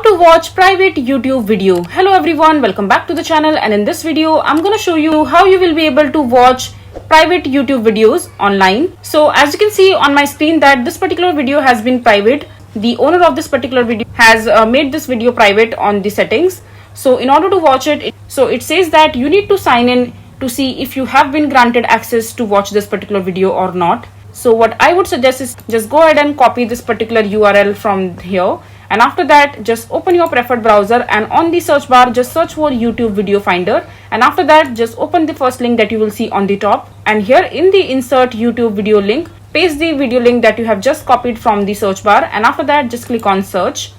to watch private YouTube video. Hello everyone, welcome back to the channel, and in this video I'm going to show you how you will be able to watch private YouTube videos online. So as you can see on my screen that this particular video has been private. The owner of this particular video has made this video private on the settings. So in order to watch it, it says that you need to sign in to see if you have been granted access to watch this particular video or not. So what I would suggest is just go ahead and copy this particular URL from here, and after that just open your preferred browser and on the search bar just search for YouTube video finder, and after that just open the first link that you will see on the top, and here in the insert YouTube video link paste the video link that you have just copied from the search bar, and after that just click on search.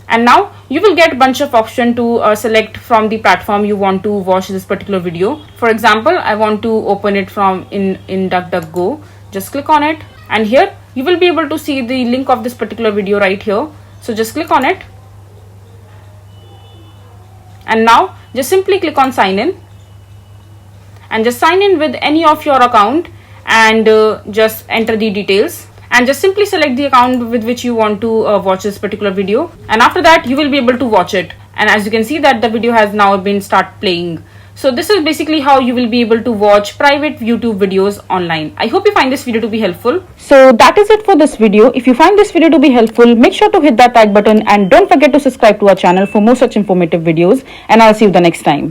And now you will get a bunch of options to select from the platform you want to watch this particular video. For example, I want to open it from in DuckDuckGo. Just click on it, and here you will be able to see the link of this particular video right here. So just click on it, and now just simply click on sign in, and just sign in with any of your account, and just enter the details, and just simply select the account with which you want to watch this particular video, and after that you will be able to watch it. And as you can see that the video has now been start playing. So this is basically how you will be able to watch private YouTube videos online. I hope you find this video to be helpful. So that is it for this video. If you find this video to be helpful, make sure to hit that like button and don't forget to subscribe to our channel for more such informative videos, and I'll see you the next time.